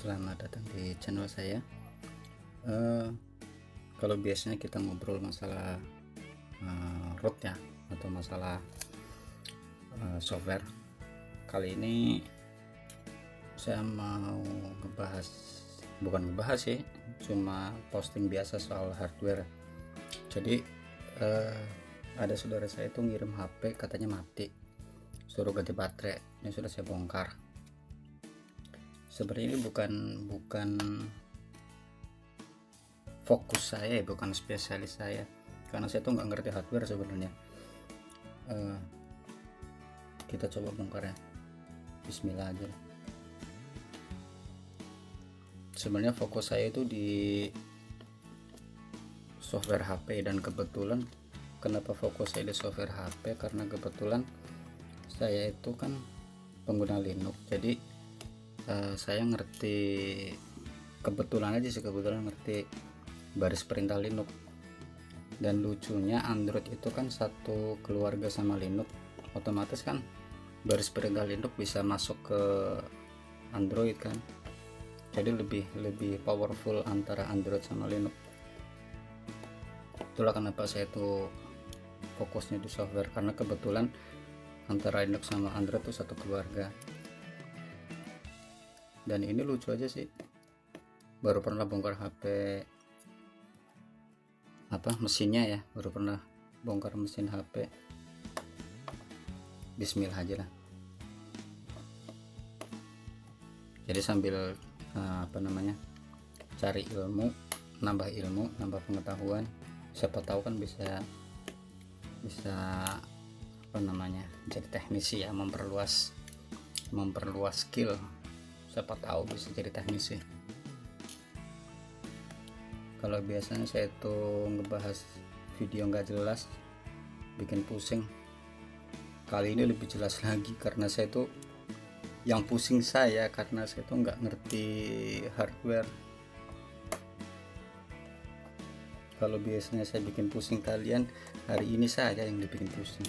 Selamat datang di channel saya. Kalau biasanya kita ngobrol masalah root ya, atau masalah software, kali ini saya mau bukan ngebahas sih, cuma posting biasa soal hardware. Jadi ada saudara saya itu ngirim HP, katanya mati, suruh ganti baterai. Ini sudah saya bongkar. Sebenarnya ini bukan fokus saya, bukan spesialis saya, karena saya tuh nggak ngerti hardware sebenarnya. Kita coba bongkar ya, bismillah aja. Sebenarnya fokus saya itu di software HP, dan kebetulan kenapa fokus saya di software HP, karena kebetulan saya itu kan pengguna Linux. Jadi saya ngerti, kebetulan ngerti baris perintah Linux. Dan lucunya Android itu kan satu keluarga sama Linux, otomatis kan baris perintah Linux bisa masuk ke Android kan. Jadi lebih powerful antara Android sama Linux. Itulah kenapa saya tuh fokusnya di software, karena kebetulan antara Linux sama Android itu satu keluarga. Dan ini lucu aja sih, baru pernah bongkar HP mesinnya ya, baru pernah bongkar mesin HP. Bismillah aja lah. Jadi sambil cari ilmu, nambah pengetahuan, siapa tahu kan bisa jadi teknisi ya, memperluas skill, siapa tahu bisa jadi teknisi. Kalau biasanya saya tuh ngebahas video nggak jelas, bikin pusing, kali ini lebih jelas lagi, karena saya tuh yang pusing karena saya tuh nggak ngerti hardware. Kalau biasanya saya bikin pusing kalian, hari ini saya yang dibikin pusing.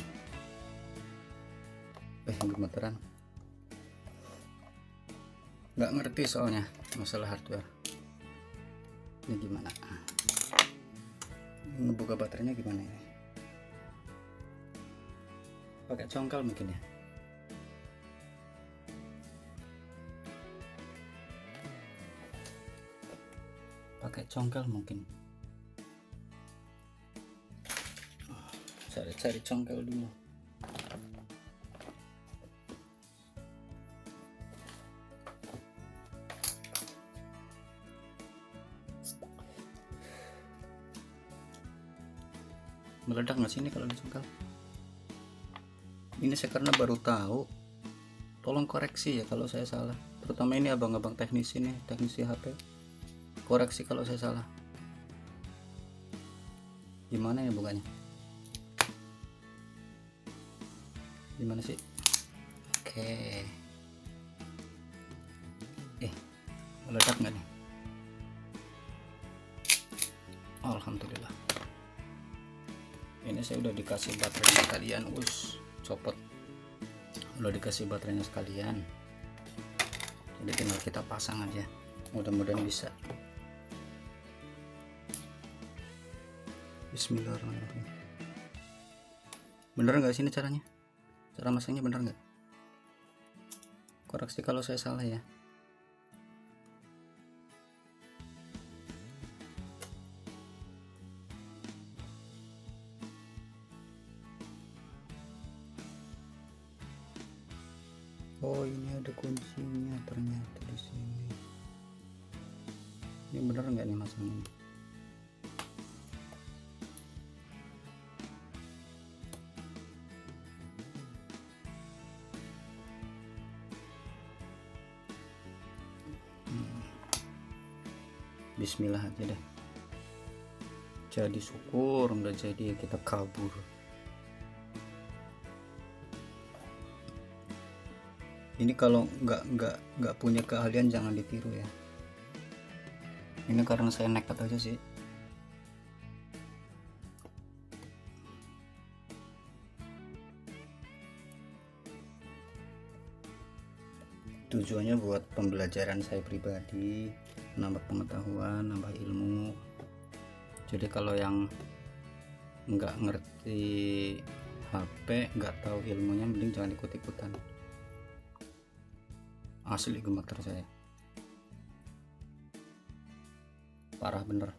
Gemeteran, nggak ngerti soalnya masalah hardware. Ini gimana ngebuka baterainya, gimana ini? Pakai congkel mungkin ya. Pakai congkel mungkin. Cari congkel dulu. Meledak nggak sih ini kalau dicongkel? Ini saya karena baru tahu, tolong koreksi ya kalau saya salah, terutama ini abang-abang teknisi HP, koreksi kalau saya salah. Gimana ya bukanya? Gimana sih? Oke. Meledak nggak nih? Alhamdulillah. Ini saya udah dikasih baterainya sekalian, copot. Udah dikasih baterainya sekalian. Jadi tinggal kita pasang aja. Mudah-mudahan bisa. Bismillahirrahmanirrahim. Bener nggak sih ini caranya? Cara masangnya bener nggak? Koreksi kalau saya salah ya. Oh, ini ada kuncinya ternyata di sini. Ini bener nggak nih masangnya? Bismillah aja deh. Jadi syukur, nggak jadi kita kabur. Ini kalau nggak punya keahlian jangan ditiru ya. Ini karena saya nekat aja sih. tujuannya buat pembelajaran saya pribadi, nambah pengetahuan, nambah ilmu. Jadi kalau yang nggak ngerti HP, nggak tahu ilmunya, mending jangan ikut-ikutan. Asli gemeter saya, parah bener.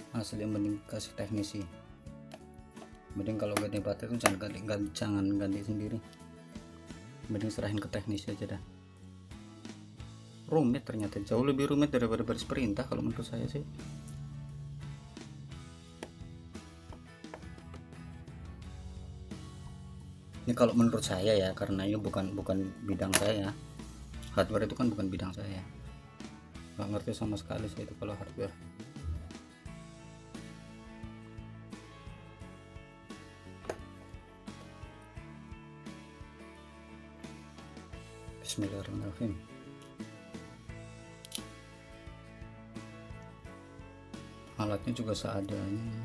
Asli, mending kasih teknisi. Mending kalau ganti baterai itu jangan ganti sendiri, mending serahin ke teknisi aja dah. Rumit, ternyata jauh lebih rumit daripada baris perintah kalau menurut saya sih. Ini kalau menurut saya ya, karena ini bukan bidang saya. Hardware itu kan bukan bidang saya, nggak ngerti sama sekali saya itu kalau hardware. Bismillahirrahmanirrahim. Alatnya juga seadanya.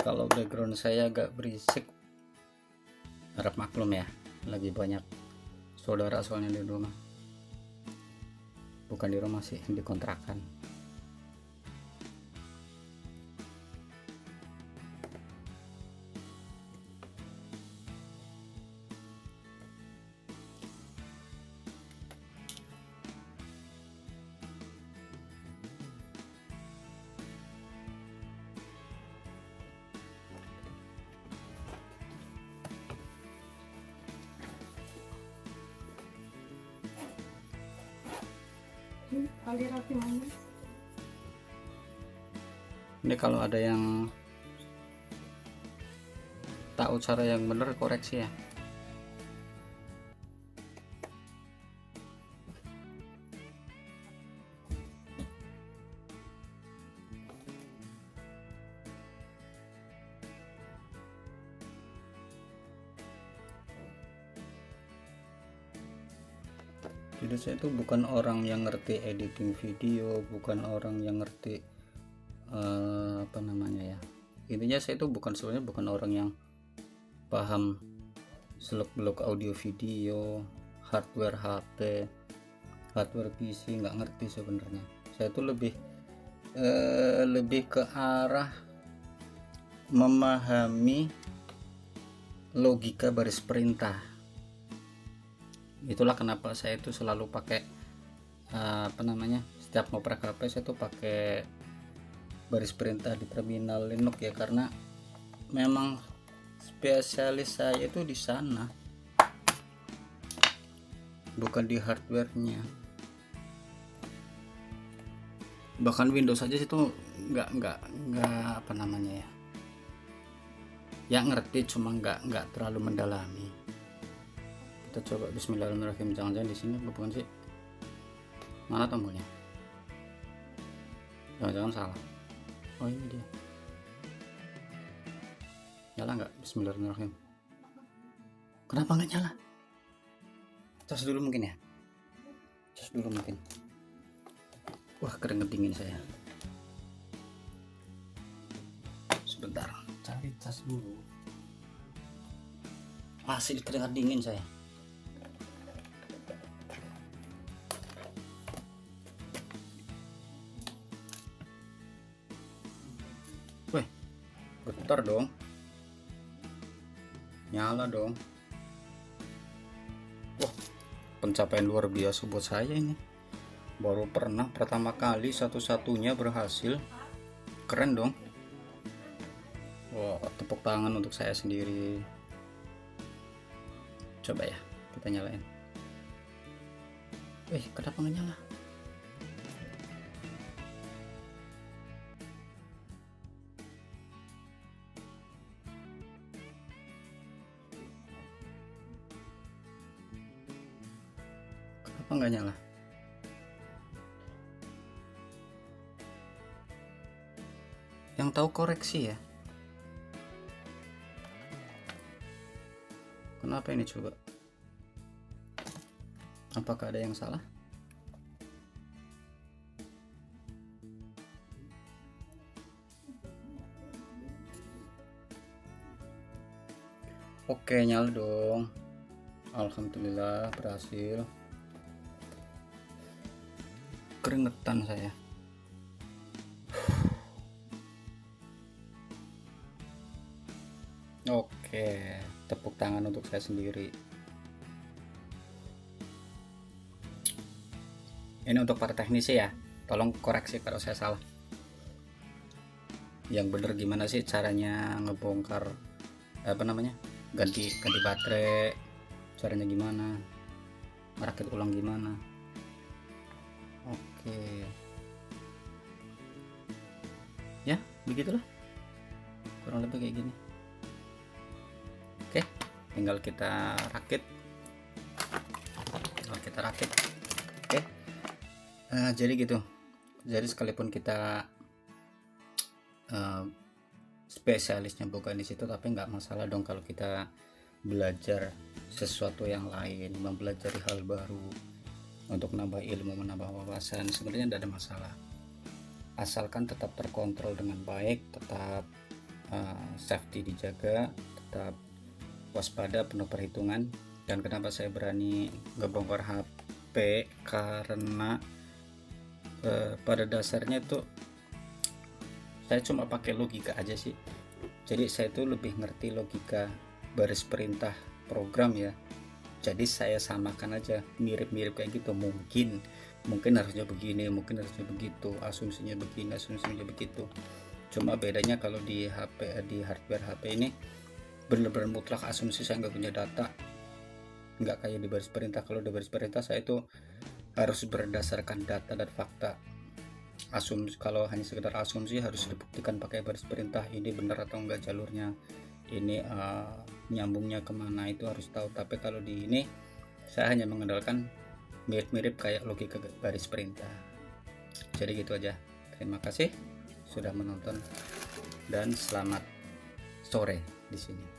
Kalau background saya agak berisik, harap maklum ya, lagi banyak saudara soalnya di rumah. Bukan di rumah sih, di kontrakan. Ini kalau ada yang tahu cara yang benar, koreksi ya. Jadi saya itu bukan orang yang ngerti editing video, bukan orang yang ngerti apa namanya ya. Intinya saya itu sebenarnya bukan orang yang paham seluk-beluk audio video, hardware HP, hardware PC, nggak ngerti sebenarnya. Saya itu lebih ke arah memahami logika baris perintah. Itulah kenapa saya itu selalu pakai setiap ngoprek HP saya tuh pakai baris perintah di terminal Linux ya, karena memang spesialis saya itu di sana, bukan di hardwarenya. Bahkan Windows aja itu nggak apa namanya ya ngerti, cuma nggak terlalu mendalami. Kita coba bismillahirrahmanirrahim. Jangan-jangan di sini bukan sih, mana tombolnya, jangan-jangan salah. Oh ini dia, nyala nggak? Bismillahirrahmanirrahim. Kenapa nggak nyala? Cas dulu mungkin ya, cas dulu mungkin. Wah, keringet dingin saya. Sebentar, cari cas dulu. Masih keringat dingin saya. Weh, getar dong. Nyala dong. Wah, pencapaian luar biasa buat saya ini. Baru pernah pertama kali, satu-satunya berhasil. Keren dong. Wah, tepuk tangan untuk saya sendiri. Coba ya, kita nyalain. Kenapa nggak nyala? Kenapa nggak nyala? Yang tahu koreksi ya. Kenapa ini coba? apakah ada yang salah? Oke, nyala dong. Alhamdulillah berhasil. Keringetan saya. Oke, tepuk tangan untuk saya sendiri. Ini untuk para teknisi ya, tolong koreksi kalau saya salah. Yang bener gimana sih caranya ngebongkar ganti baterai, caranya gimana, merakit ulang gimana. Oke ya, begitulah kurang lebih kayak gini. Oke, tinggal kita rakit. Oke, jadi gitu. Jadi sekalipun kita spesialisnya bukan di situ, tapi nggak masalah dong kalau kita belajar sesuatu yang lain, mempelajari hal baru untuk nambah ilmu, menambah wawasan. Sebenarnya tidak ada masalah, asalkan tetap terkontrol dengan baik, tetap safety dijaga, tetap waspada, penuh perhitungan. Dan kenapa saya berani ngebongkar HP, karena pada dasarnya itu saya cuma pakai logika aja sih. Jadi saya tuh lebih ngerti logika baris perintah program ya. Jadi saya samakan aja, mirip-mirip kayak gitu. Mungkin harusnya begini, mungkin harusnya begitu, asumsinya begini, asumsinya begitu. Cuma bedanya kalau di hardware HP ini benar-benar mutlak asumsi, saya nggak punya data. Nggak kayak di baris perintah. Kalau di baris perintah saya itu harus berdasarkan data dan fakta. Kalau hanya sekedar asumsi harus dibuktikan pakai baris perintah, ini benar atau enggak jalurnya, ini nyambungnya kemana, itu harus tahu. Tapi kalau di ini saya hanya mengandalkan mirip-mirip kayak logika baris perintah. Jadi gitu aja. Terima kasih sudah menonton dan selamat sore di sini.